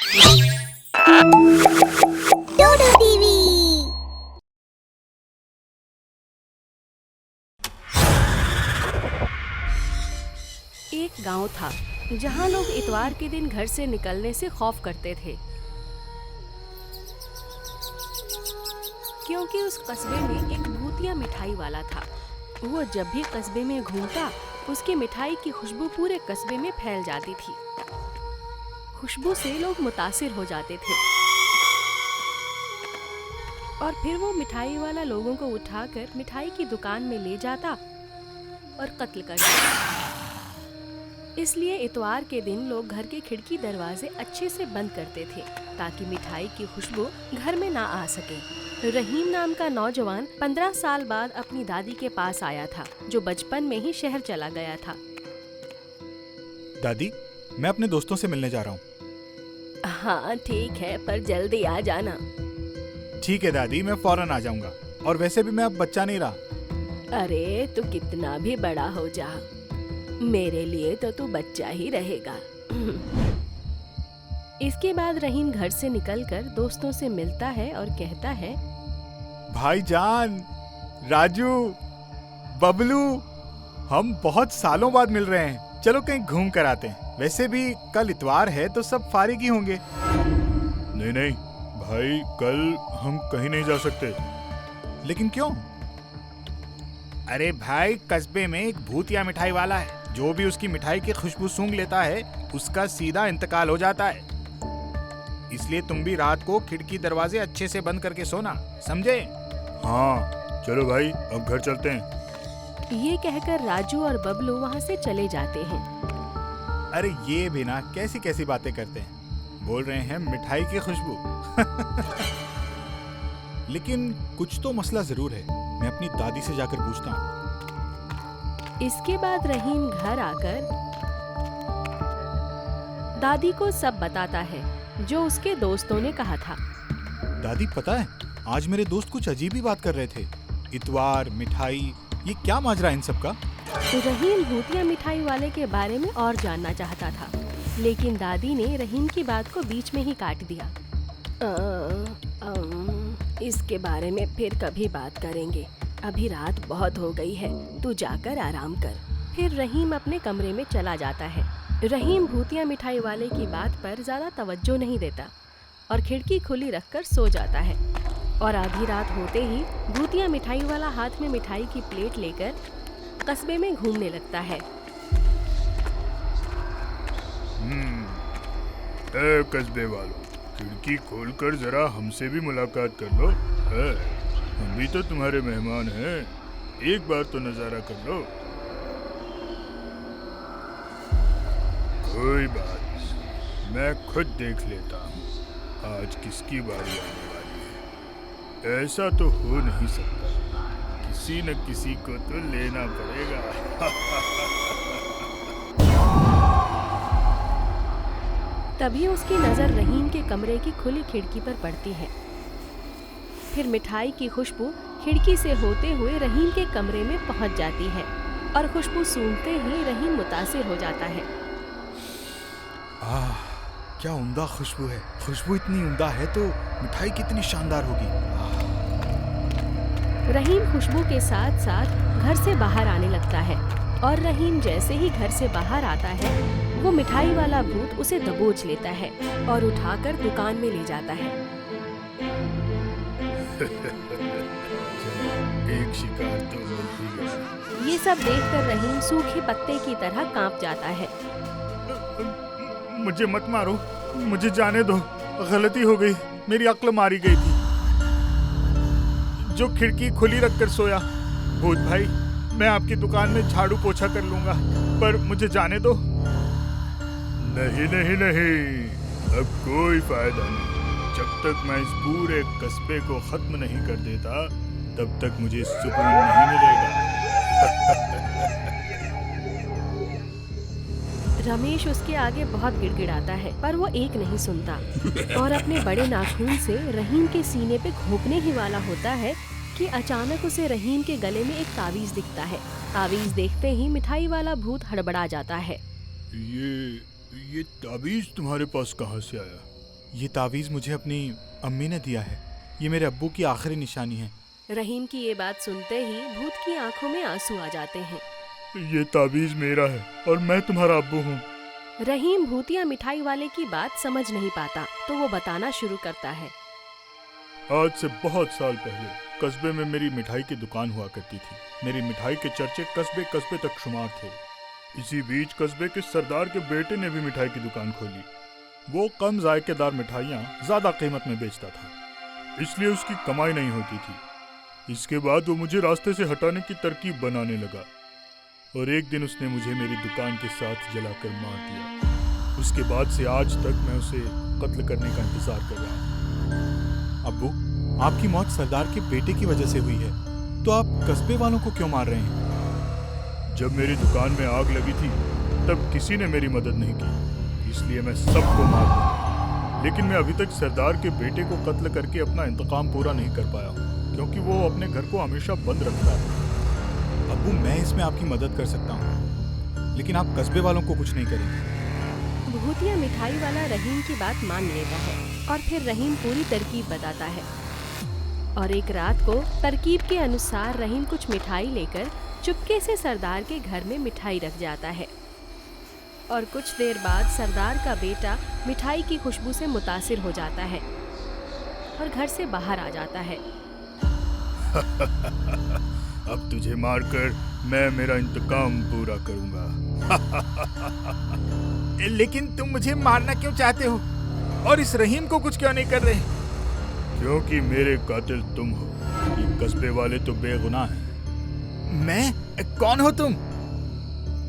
डोडो TV. एक गांव था जहां लोग इतवार के दिन घर से निकलने से खौफ करते थे, क्योंकि उस कस्बे में एक भूतिया मिठाई वाला था। वो जब भी कस्बे में घूमता, उसकी मिठाई की खुशबू पूरे कस्बे में फैल जाती थी। खुशबू से लोग मुतासिर हो जाते थे और फिर वो मिठाई वाला लोगों को उठाकर मिठाई की दुकान में ले जाता और कत्ल कर देता। इसलिए इतवार के दिन लोग घर के खिड़की दरवाजे अच्छे से बंद करते थे ताकि मिठाई की खुशबू घर में ना आ सके। रहीम नाम का नौजवान 15 साल बाद अपनी दादी के पास आया था, जो बचपन में ही शहर चला गया था। दादी, मैं अपने दोस्तों से मिलने जा रहा हूँ। हाँ ठीक है, पर जल्दी आ जाना। ठीक है दादी, मैं फौरन आ जाऊंगा। और वैसे भी मैं अब बच्चा नहीं रहा। अरे तू कितना भी बड़ा हो जा, मेरे लिए तो तू बच्चा ही रहेगा। इसके बाद रहीम घर से निकलकर दोस्तों से मिलता है और कहता है, भाईजान, राजू, बबलू, हम बहुत सालों बाद मिल रहे हैं। चलो कहीं घूम कर आते हैं। वैसे भी कल इतवार है तो सब फारिग ही होंगे। नहीं नहीं भाई, कल हम कहीं नहीं जा सकते। लेकिन क्यों? अरे भाई, कस्बे में एक भूतिया मिठाई वाला है। जो भी उसकी मिठाई की खुशबू सूंघ लेता है, उसका सीधा इंतकाल हो जाता है। इसलिए तुम भी रात को खिड़की दरवाजे अच्छे से बंद करके सोना, समझे? हाँ चलो भाई, अब घर चलते हैं। ये कहकर राजू और बबलू वहाँ से चले जाते हैं। अरे ये भी ना कैसी कैसी बातें करते हैं। बोल रहे हैं मिठाई की खुशबू। लेकिन कुछ तो मसला जरूर है। मैं अपनी दादी से जाकर पूछता हूँ। इसके बाद रहीम घर आकर दादी को सब बताता है जो उसके दोस्तों ने कहा था। दादी, पता है आज मेरे दोस्त कुछ अजीब ही बात कर रहे थे। इतवार, मिठाई, ये क्या माजरा इन सब का? रहीम भूतिया मिठाई वाले के बारे में और जानना चाहता था, लेकिन दादी ने रहीम की बात को बीच में ही काट दिया। इसके बारे में फिर कभी बात करेंगे, अभी रात बहुत हो गई है, तू जाकर आराम कर। फिर रहीम अपने कमरे में चला जाता है। रहीम भूतिया मिठाई वाले की बात पर ज्यादा तवज्जो नहीं देता और खिड़की खुली रखकर सो जाता है। और आधी रात होते ही भूतिया मिठाई वाला हाथ में मिठाई की प्लेट लेकर कस्बे में घूमने लगता है। ए कस्बे वालों, खिड़की खोलकर जरा हमसे भी मुलाकात कर लो। हम भी तो तुम्हारे मेहमान हैं, एक बार तो नजारा कर लो। कोई बात नहीं, मैं खुद देख लेता हूँ आज किसकी बारी आने वाली है। ऐसा तो हो नहीं सकता, किसी न किसी को तो लेना पड़ेगा। तभी उसकी नजर रहीम के कमरे की खुली खिड़की पर पड़ती है। फिर मिठाई की खुशबू खिड़की से होते हुए रहीम के कमरे में पहुंच जाती है और खुशबू सूंघते ही रहीम मुतासिर हो जाता है। आह, क्या उम्दा खुशबू है। खुशबू इतनी उम्दा है तो मिठाई कितनी शानदार होगी। रहीम खुशबू के साथ साथ घर से बाहर आने लगता है और रहीम जैसे ही घर से बाहर आता है, वो मिठाई वाला भूत उसे दबोच लेता है और उठाकर दुकान में ले जाता है। एक शिकार तो मिल ही गया। ये सब देखकर रहीम सूखे पत्ते की तरह कांप जाता है। मुझे मत मारो, मुझे जाने दो। गलती हो गई, मेरी अक्ल मारी गई थी। जो खिड़की खुली रखकर सोया। भूत भाई, मैं आपकी दुकान में झाड़ू पोछा कर लूंगा, पर मुझे जाने दो। नहीं नहीं नहीं, अब कोई फायदा नहीं। जब तक मैं इस पूरे कस्बे को खत्म नहीं कर देता, तब तक मुझे सुकून नहीं मिलेगा। रमेश उसके आगे बहुत गिड़गिड़ाता है, पर वो एक नहीं सुनता और अपने बड़े नाखून से रहीम के सीने पे घोंपने ही वाला होता है कि अचानक उसे रहीम के गले में एक तावीज दिखता है। तावीज देखते ही मिठाई वाला भूत हड़बड़ा जाता है। ये ताबीज तुम्हारे पास कहाँ से आया? ये तावीज़ मुझे अपनी अम्मी ने दिया है। ये मेरे अब्बू की आखिरी निशानी है। रहीम की ये बात सुनते ही भूत की आंखों में आंसू आ जाते हैं। ये ताबीज मेरा है और मैं तुम्हारा अब्बू हूँ। रहीम भूतिया मिठाई वाले की बात समझ नहीं पाता तो वो बताना शुरू करता है। आज से बहुत साल पहले कस्बे में मेरी मिठाई की दुकान हुआ करती थी। मेरी मिठाई के चर्चे कस्बे कस्बे तक शुमार थे। इसी बीच कस्बे के सरदार के बेटे ने भी मिठाई की दुकान खोली। वो कम जायकेदार मिठाइयाँ ज्यादा कीमत में बेचता था, इसलिए उसकी कमाई नहीं होती थी। इसके बाद वो मुझे रास्ते से हटाने की तरकीब बनाने लगा और एक दिन उसने मुझे मेरी दुकान के साथ जलाकर मार दिया। उसके बाद से आज तक मैं उसे कत्ल करने का इंतजार कर रहा हूँ। अब्बू, आपकी मौत सरदार के बेटे की वजह से हुई है, तो आप कस्बे वालों को क्यों मार रहे हैं? जब मेरी दुकान में आग लगी थी तब किसी ने मेरी मदद नहीं की, इसलिए मैं सबको मार दूंगा। लेकिन मैं अभी तक सरदार के बेटे को कत्ल करके अपना इंतकाम पूरा नहीं कर पाया हूँ, क्योंकि वो अपने घर को हमेशा बंद रखता है। अब्बू, मैं इसमें आपकी मदद कर सकता हूँ, लेकिन आप कस्बे वालों को कुछ नहीं करेंगे। भूतिया मिठाई वाला रहीम की बात मान लेता है और फिर रहीम पूरी तरकीब बताता है। और एक रात को तरकीब के अनुसार रहीम कुछ मिठाई लेकर चुपके से सरदार के घर में मिठाई रख जाता है। और कुछ देर बाद सरदार का बेटा मिठाई की खुशबू से मुतासिर हो जाता है और घर से बाहर आ जाता है। अब तुझे मारकर मैं मेरा इंतकाम पूरा करूंगा। लेकिन तुम मुझे मारना क्यों चाहते हो और इस रहीम को कुछ क्यों नहीं कर रहे? क्योंकि मेरे कातिल तुम हो। ये कस्बे वाले तो बेगुनाह हैं। मैं? कौन हो तुम?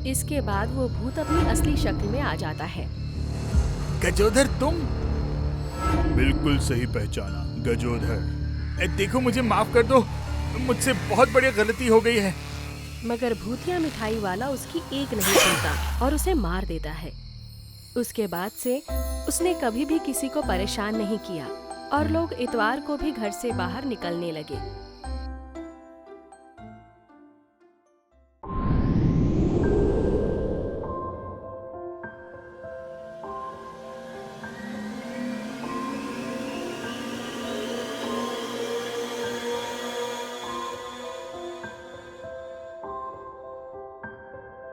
इसके बाद वो भूत अपनी असली शक्ल में आ जाता है। गजोधर तुम? बिल्कुल सही पहचाना, गजोधर। देखो, मुझे माफ कर दो, मुझसे बहुत बड़ी गलती हो गई है। मगर भूतिया मिठाई वाला उसकी एक नहीं सुनता और उसे मार देता है। उसके बाद से उसने कभी भी किसी को परेशान नहीं किया और लोग इतवार को भी घर से बाहर निकलने लगे।